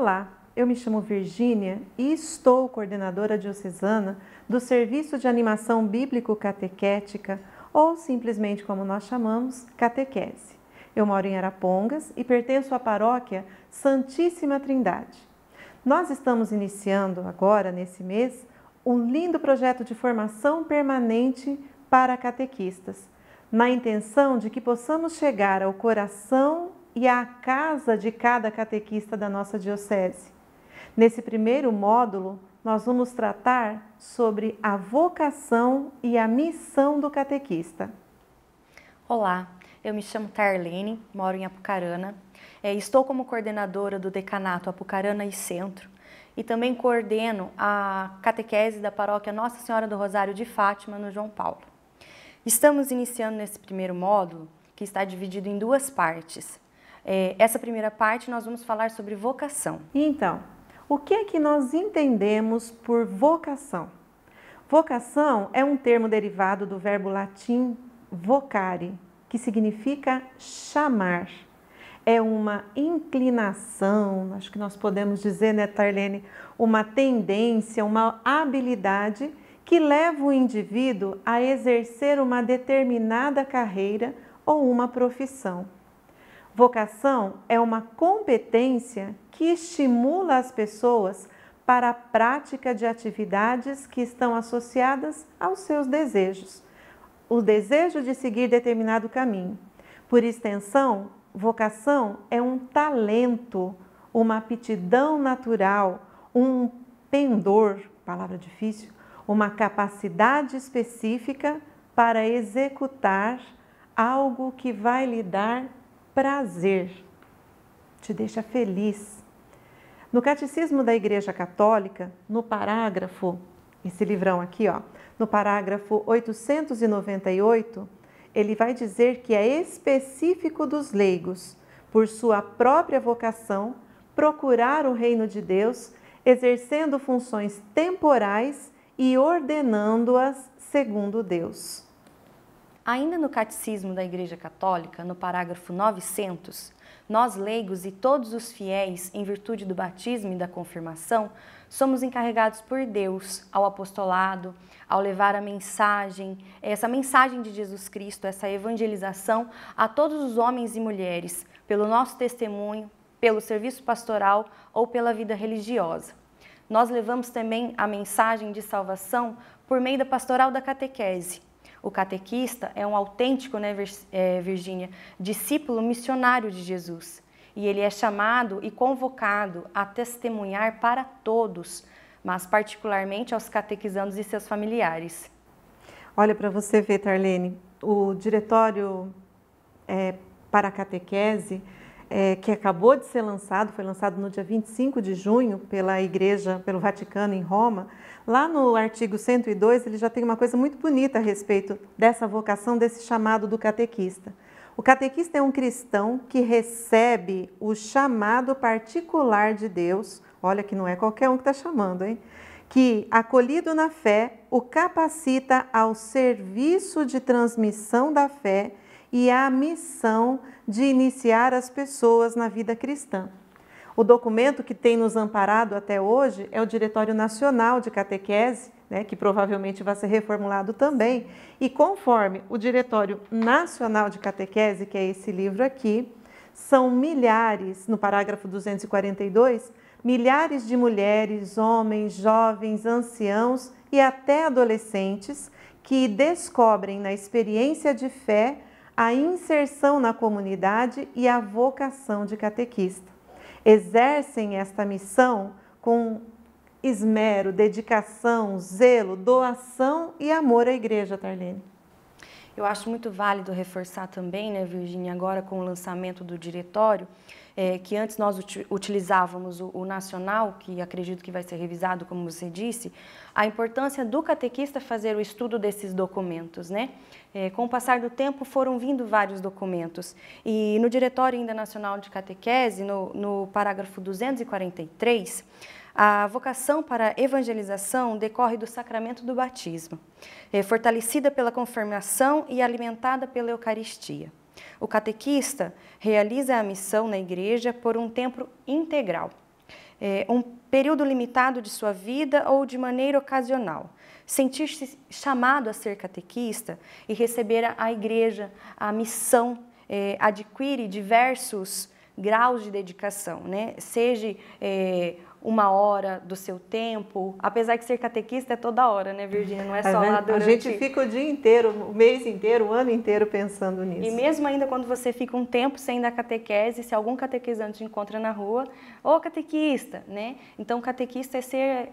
Olá, eu me chamo Virgínia e estou coordenadora diocesana do Serviço de Animação Bíblico-Catequética, ou simplesmente como nós chamamos, catequese. Eu moro em Arapongas e pertenço à paróquia Santíssima Trindade. Nós estamos iniciando agora, nesse mês, um lindo projeto de formação permanente para catequistas, na intenção de que possamos chegar ao coração e à casa de cada catequista da nossa diocese. Nesse primeiro módulo, nós vamos tratar sobre a vocação e a missão do catequista. Olá, eu me chamo Tarlene, moro em Apucarana, estou como coordenadora do decanato Apucarana e Centro e também coordeno a catequese da paróquia Nossa Senhora do Rosário de Fátima, no João Paulo. Estamos iniciando nesse primeiro módulo, que está dividido em duas partes. Essa primeira parte nós vamos falar sobre vocação. Então, o que é que nós entendemos por vocação? Vocação é um termo derivado do verbo latim vocare, que significa chamar. É uma inclinação, acho que nós podemos dizer, né, Tarlene, uma tendência, uma habilidade que leva o indivíduo a exercer uma determinada carreira ou uma profissão. Vocação é uma competência que estimula as pessoas para a prática de atividades que estão associadas aos seus desejos. O desejo de seguir determinado caminho. Por extensão, vocação é um talento, uma aptidão natural, um pendor, palavra difícil, uma capacidade específica para executar algo que vai lhe dar prazer, te deixa feliz. No Catecismo da Igreja Católica, no parágrafo, esse livrão aqui, ó, no parágrafo 898, ele vai dizer que é específico dos leigos, por sua própria vocação, procurar o reino de Deus, exercendo funções temporais e ordenando-as segundo Deus. Ainda no Catecismo da Igreja Católica, no parágrafo 900, nós leigos e todos os fiéis, em virtude do batismo e da confirmação, somos encarregados por Deus ao apostolado, ao levar a mensagem, essa mensagem de Jesus Cristo, essa evangelização a todos os homens e mulheres, pelo nosso testemunho, pelo serviço pastoral ou pela vida religiosa. Nós levamos também a mensagem de salvação por meio da pastoral da catequese. O catequista é um autêntico, né, Virgínia, discípulo missionário de Jesus. E ele é chamado e convocado a testemunhar para todos, mas particularmente aos catequizandos e seus familiares. Olha, para você ver, Tarlene, o diretório para a catequese, que acabou de ser lançado, foi lançado no dia 25 de junho pela Igreja, pelo Vaticano em Roma. Lá no artigo 102, ele já tem uma coisa muito bonita a respeito dessa vocação, desse chamado do catequista. O catequista é um cristão que recebe o chamado particular de Deus, olha que não é qualquer um que está chamando, hein? Que, acolhido na fé, o capacita ao serviço de transmissão da fé e à missão de iniciar as pessoas na vida cristã. O documento que tem nos amparado até hoje é o Diretório Nacional de Catequese, né, que provavelmente vai ser reformulado também, e conforme o Diretório Nacional de Catequese, que é esse livro aqui, são milhares, no parágrafo 242, milhares de mulheres, homens, jovens, anciãos e até adolescentes que descobrem na experiência de fé a inserção na comunidade e a vocação de catequista. Exercem esta missão com esmero, dedicação, zelo, doação e amor à Igreja, Tarlene. Eu acho muito válido reforçar também, né, Virgínia, agora com o lançamento do diretório, que antes nós utilizávamos o nacional, que acredito que vai ser revisado, como você disse, a importância do catequista fazer o estudo desses documentos, né? Com o passar do tempo foram vindo vários documentos e no Diretório ainda Nacional de Catequese, no parágrafo 243, a vocação para a evangelização decorre do sacramento do batismo, fortalecida pela confirmação e alimentada pela Eucaristia. O catequista realiza a missão na igreja por um tempo integral. um período limitado de sua vida ou de maneira ocasional. Sentir-se chamado a ser catequista e receber a igreja, a missão, adquire diversos graus de dedicação, né? Seja 1 hora do seu tempo, apesar que ser catequista é toda hora, né, Virgínia? Não é só lá durante... A gente fica o dia inteiro, o mês inteiro, o ano inteiro pensando nisso. E mesmo ainda quando você fica um tempo sem dar catequese, se algum catequizante te encontra na rua, ô catequista, né? Então, catequista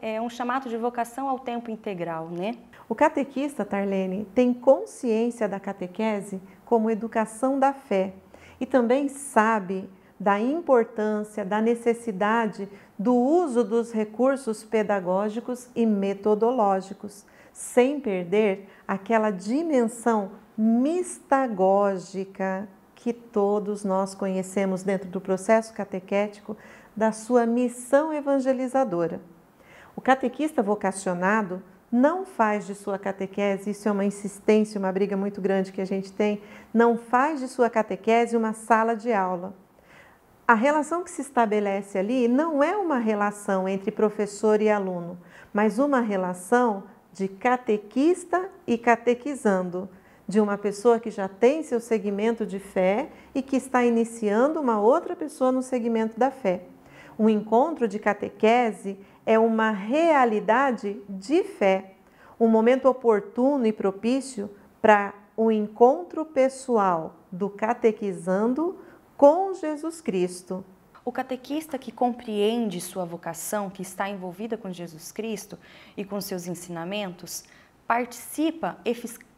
é um chamado de vocação ao tempo integral, né? O catequista, Tarlene, tem consciência da catequese como educação da fé e também sabe da importância, da necessidade do uso dos recursos pedagógicos e metodológicos, sem perder aquela dimensão mistagógica que todos nós conhecemos dentro do processo catequético da sua missão evangelizadora. O catequista vocacionado não faz de sua catequese, isso é uma insistência, uma briga muito grande que a gente tem, não faz de sua catequese uma sala de aula. A relação que se estabelece ali não é uma relação entre professor e aluno, mas uma relação de catequista e catequizando, de uma pessoa que já tem seu segmento de fé e que está iniciando uma outra pessoa no segmento da fé. Um encontro de catequese é uma realidade de fé, um momento oportuno e propício para o encontro pessoal do catequizando com Jesus Cristo. O catequista que compreende sua vocação, que está envolvida com Jesus Cristo e com seus ensinamentos, participa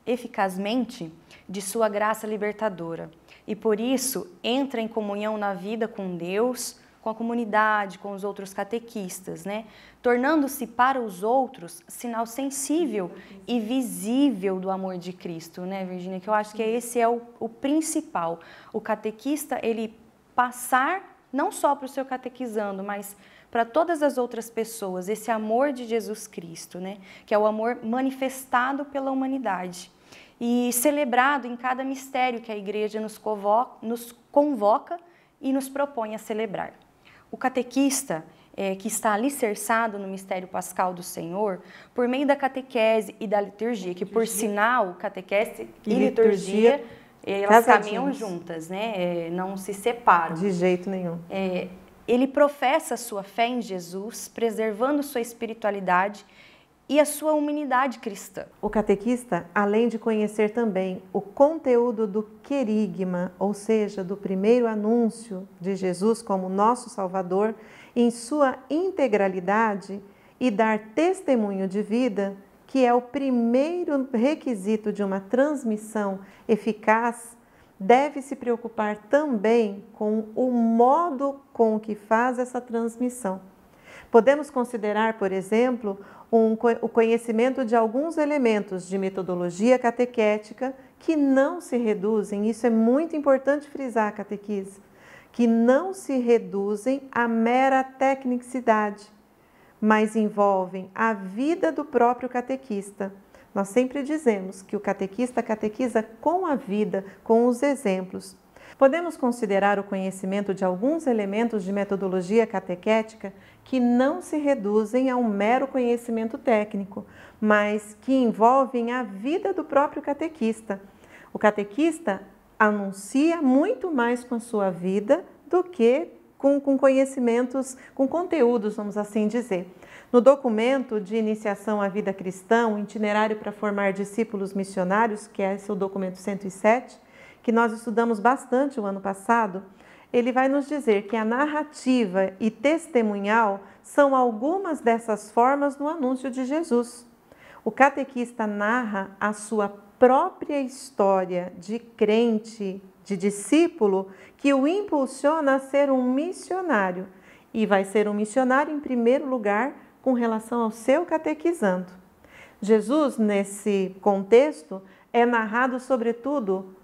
eficazmente de sua graça libertadora e, por isso, entra em comunhão na vida com Deus, com a comunidade, com os outros catequistas, né? Tornando-se para os outros sinal sensível e visível do amor de Cristo, né, Virgínia? Que eu acho que esse é o principal. O catequista, ele passar não só para o seu catequizando, mas para todas as outras pessoas, esse amor de Jesus Cristo, né? Que é o amor manifestado pela humanidade e celebrado em cada mistério que a Igreja nos convoca e nos propõe a celebrar. O catequista, que está alicerçado no mistério pascal do Senhor, por meio da catequese e da liturgia, que por sinal, catequese e liturgia, elas caminham juntas, né? Não se separam. De jeito nenhum. Ele professa a sua fé em Jesus, preservando sua espiritualidade e a sua humanidade cristã. O catequista, além de conhecer também o conteúdo do querigma, ou seja, do primeiro anúncio de Jesus como nosso Salvador, em sua integralidade e dar testemunho de vida, que é o primeiro requisito de uma transmissão eficaz, deve se preocupar também com o modo com que faz essa transmissão. Podemos considerar, por exemplo, o conhecimento de alguns elementos de metodologia catequética que não se reduzem, isso é muito importante frisar, catequista, que não se reduzem à mera tecnicidade, mas envolvem a vida do próprio catequista. Nós sempre dizemos que o catequista catequiza com a vida, com os exemplos. Podemos considerar o conhecimento de alguns elementos de metodologia catequética que não se reduzem a um mero conhecimento técnico, mas que envolvem a vida do próprio catequista. O catequista anuncia muito mais com a sua vida do que com conhecimentos, com conteúdos, vamos assim dizer. No documento de iniciação à vida cristã, um itinerário para formar discípulos missionários, que é esse o documento 107, que nós estudamos bastante o ano passado, ele vai nos dizer que a narrativa e testemunhal são algumas dessas formas no anúncio de Jesus. O catequista narra a sua própria história de crente, de discípulo, que o impulsiona a ser um missionário. E vai ser um missionário, em primeiro lugar, com relação ao seu catequizando. Jesus, nesse contexto, é narrado, sobretudo,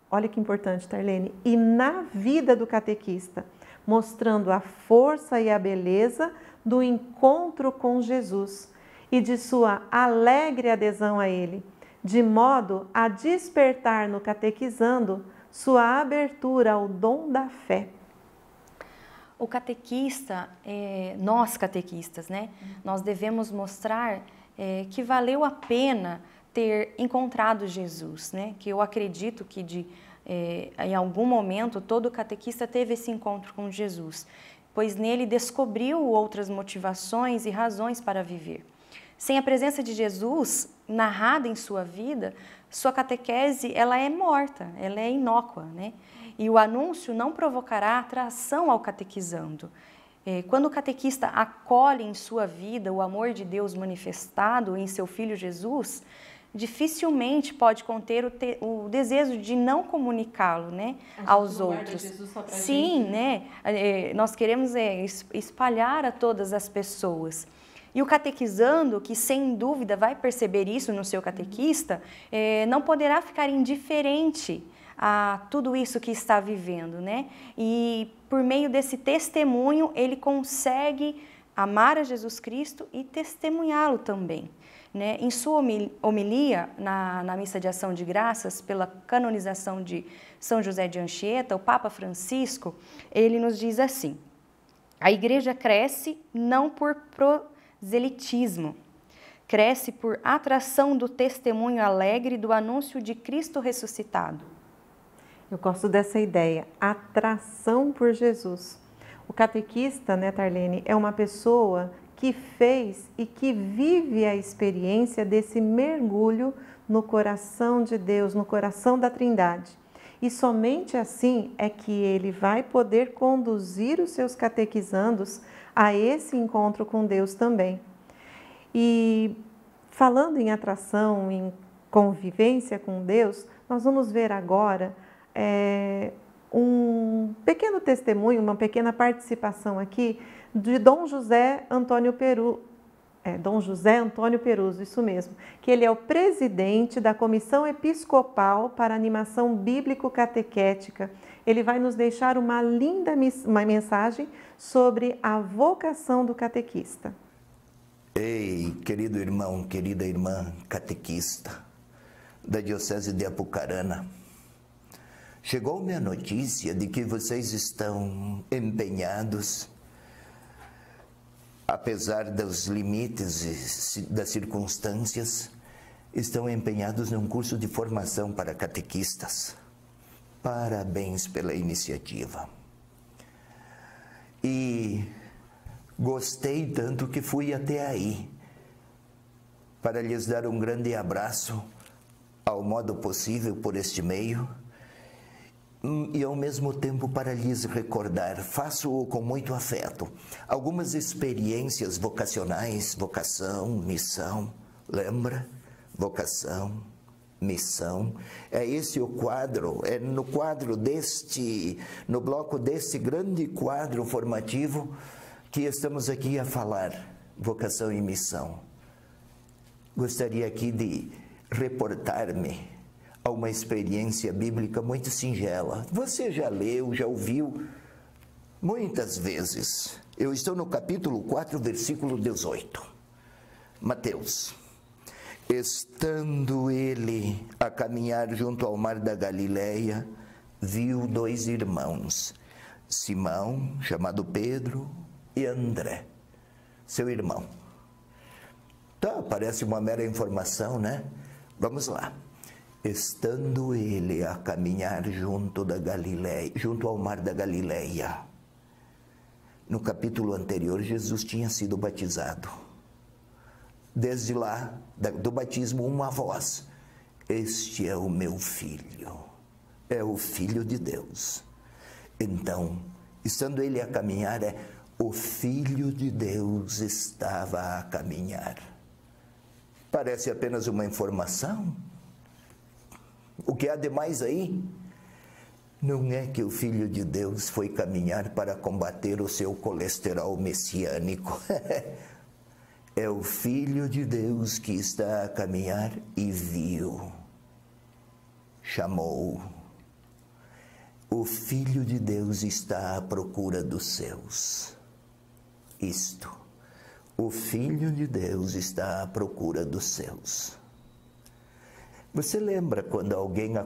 olha que importante, Tarlene, e na vida do catequista, mostrando a força e a beleza do encontro com Jesus e de sua alegre adesão a Ele, de modo a despertar no catequizando sua abertura ao dom da fé. O catequista, nós catequistas, né? Nós devemos mostrar que valeu a pena ter encontrado Jesus, né? Que eu acredito que em algum momento todo catequista teve esse encontro com Jesus, pois nele descobriu outras motivações e razões para viver. Sem a presença de Jesus narrada em sua vida, sua catequese ela é morta, ela é inócua, né? E o anúncio não provocará atração ao catequizando. Quando o catequista acolhe em sua vida o amor de Deus manifestado em seu Filho Jesus, dificilmente pode conter o desejo de não comunicá-lo, né, aos outros. Sim, né? Nós queremos espalhar a todas as pessoas. E o catequizando, que sem dúvida vai perceber isso no seu catequista, não poderá ficar indiferente a tudo isso que está vivendo, né? E por meio desse testemunho, ele consegue amar a Jesus Cristo e testemunhá-lo também, né? Em sua homilia, na Missa de Ação de Graças, pela canonização de São José de Anchieta, o Papa Francisco, ele nos diz assim: a Igreja cresce não por proselitismo, cresce por atração do testemunho alegre do anúncio de Cristo ressuscitado. Eu gosto dessa ideia, atração por Jesus. O catequista, né, Tarlene, é uma pessoa que fez e que vive a experiência desse mergulho no coração de Deus, no coração da Trindade. E somente assim é que ele vai poder conduzir os seus catequizandos a esse encontro com Deus também. E falando em atração, em convivência com Deus, nós vamos ver agora um pequeno testemunho, uma pequena participação aqui de Dom José Antônio Peruso, isso mesmo, que ele é o presidente da Comissão Episcopal para a Animação Bíblico-Catequética. Ele vai nos deixar uma linda mensagem sobre a vocação do catequista. Ei, querido irmão, querida irmã catequista da Diocese de Apucarana, chegou-me a notícia de que vocês estão empenhados, apesar dos limites e das circunstâncias, estão empenhados num curso de formação para catequistas. Parabéns pela iniciativa. E gostei tanto que fui até aí para lhes dar um grande abraço ao modo possível por este meio e ao mesmo tempo para lhes recordar, faço-o com muito afeto, algumas experiências vocacionais, vocação, missão, lembra? Vocação, missão, é esse o quadro, é no bloco deste grande quadro formativo que estamos aqui a falar, vocação e missão. Gostaria aqui de reportar-me a uma experiência bíblica muito singela. Você já leu, já ouviu muitas vezes. Eu estou no capítulo 4, versículo 18. Mateus. Estando ele a caminhar junto ao mar da Galileia, viu dois irmãos, Simão, chamado Pedro, e André, seu irmão. Tá, parece uma mera informação, né? Vamos lá. Estando ele a caminhar junto ao mar da Galileia. No capítulo anterior, Jesus tinha sido batizado. Desde lá, do batismo, uma voz: este é o meu filho, é o Filho de Deus. Então, estando ele a caminhar, o Filho de Deus estava a caminhar. Parece apenas uma informação. O que há de mais aí? Não é que o Filho de Deus foi caminhar para combater o seu colesterol messiânico. É o Filho de Deus que está a caminhar e viu, chamou. O Filho de Deus está à procura dos seus. O Filho de Deus está à procura dos seus. Você lembra quando alguém o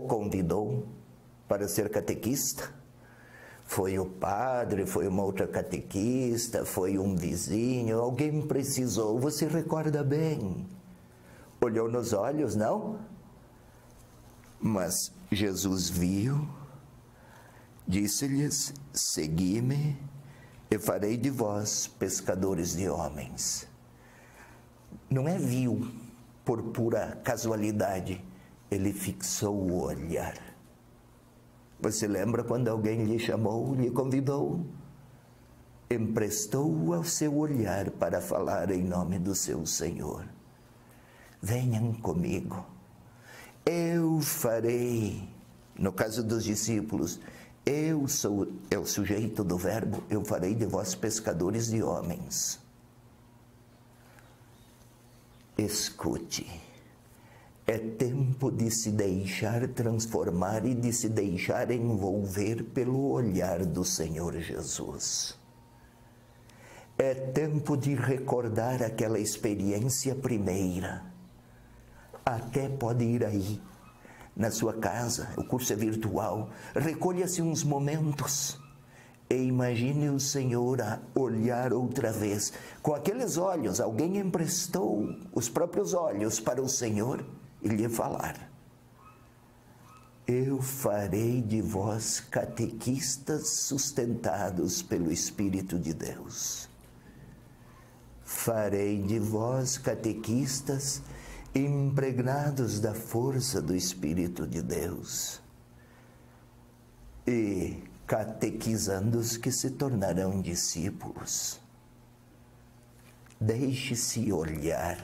convidou para ser catequista? Foi o padre, foi uma outra catequista, foi um vizinho, alguém precisou, você recorda bem. Olhou nos olhos, não? Mas Jesus viu, disse-lhes: segui-me e farei de vós pescadores de homens. Não é viu por pura casualidade, ele fixou o olhar. Você lembra quando alguém lhe chamou, lhe convidou? Emprestou ao seu olhar para falar em nome do seu Senhor. Venham comigo. Eu farei, no caso dos discípulos, eu sou o sujeito do verbo, eu farei de vós pescadores de homens. Escute, é tempo de se deixar transformar e de se deixar envolver pelo olhar do Senhor Jesus. É tempo de recordar aquela experiência primeira. Até pode ir aí, na sua casa, o curso é virtual, recolha-se uns momentos e imagine o Senhor a olhar outra vez. Com aqueles olhos, alguém emprestou os próprios olhos para o Senhor e lhe falar: eu farei de vós catequistas sustentados pelo Espírito de Deus. Farei de vós catequistas impregnados da força do Espírito de Deus e catequizando-os que se tornarão discípulos. Deixe-se olhar.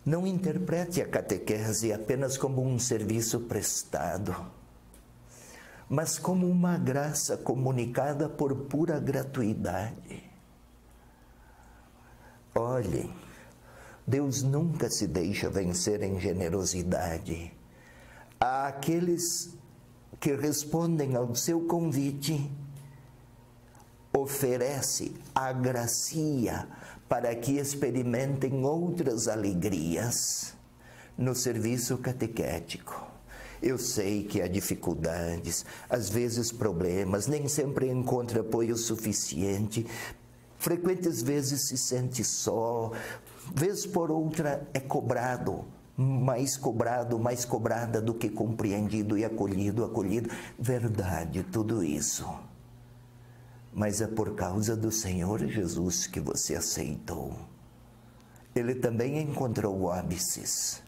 Não interprete a catequese apenas como um serviço prestado, mas como uma graça comunicada por pura gratuidade. Olhem, Deus nunca se deixa vencer em generosidade. Há aqueles que respondem ao seu convite, oferece a gracia para que experimentem outras alegrias no serviço catequético. Eu sei que há dificuldades, às vezes problemas, nem sempre encontra apoio suficiente, frequentes vezes se sente só, vez por outra é cobrado, mais cobrada do que compreendido e acolhido. Verdade, tudo isso. Mas é por causa do Senhor Jesus que você aceitou. Ele também encontrou óbices.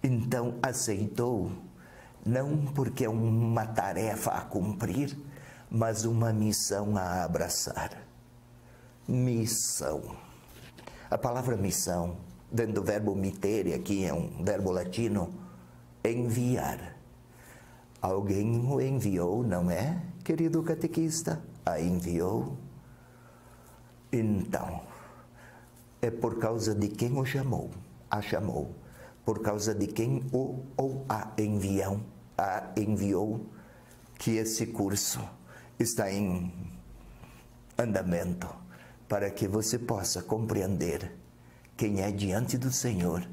Então aceitou, não porque é uma tarefa a cumprir, mas uma missão a abraçar. Missão. A palavra missão, dentro do verbo mittere, aqui é um verbo latino, enviar. Alguém o enviou, não é, querido catequista? A enviou. Então, é por causa de quem o chamou, a chamou, por causa de quem o ou a enviou, que esse curso está em andamento, para que você possa compreender quem é diante do Senhor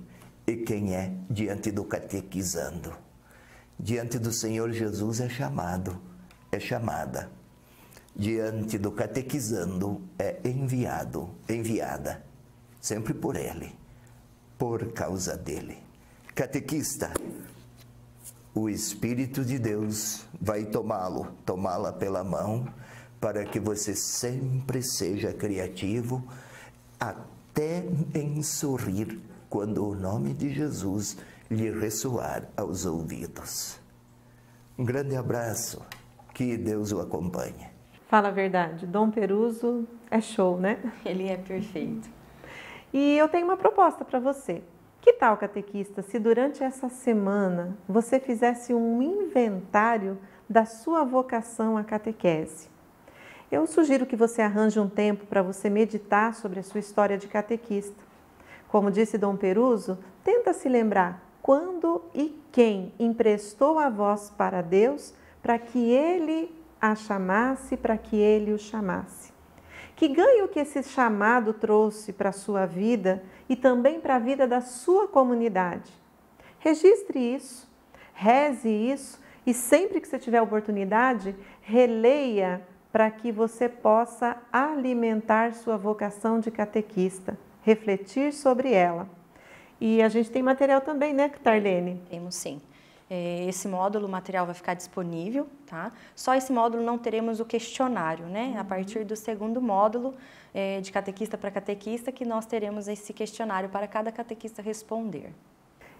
e quem é diante do catequizando. Diante do Senhor Jesus é chamado, é chamada. Diante do catequizando é enviado, enviada, sempre por Ele, por causa dEle. Catequista, o Espírito de Deus vai tomá-la pela mão, para que você sempre seja criativo, até em sorrir, quando o nome de Jesus lhe ressoar aos ouvidos. Um grande abraço, que Deus o acompanhe. Fala a verdade, Dom Peruso é show, né? Ele é perfeito. E eu tenho uma proposta para você. Que tal, catequista, se durante essa semana você fizesse um inventário da sua vocação à catequese? Eu sugiro que você arranje um tempo para você meditar sobre a sua história de catequista. Como disse Dom Peruso, tenta se lembrar quando e quem emprestou a voz para Deus para que Ele a chamasse, para que Ele o chamasse. Que ganho que esse chamado trouxe para a sua vida e também para a vida da sua comunidade. Registre isso, reze isso E sempre que você tiver oportunidade, releia para que você possa alimentar sua vocação de catequista, refletir sobre ela. E a gente tem material também, né, Tarlene? Temos sim. Esse módulo, o material vai ficar disponível, tá? Só esse módulo não teremos o questionário, né? A partir do segundo módulo, de catequista para catequista, que nós teremos esse questionário para cada catequista responder.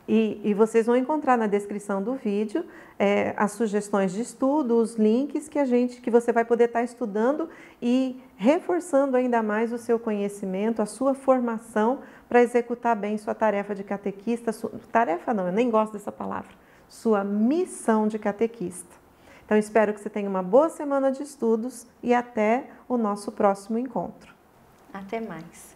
E vocês vão encontrar na descrição do vídeo as sugestões de estudo, os links que você vai poder estar estudando e reforçando ainda mais o seu conhecimento, a sua formação para executar bem sua tarefa de catequista. Tarefa não, eu nem gosto dessa palavra. Sua missão de catequista. Então, espero que você tenha uma boa semana de estudos e até o nosso próximo encontro. Até mais.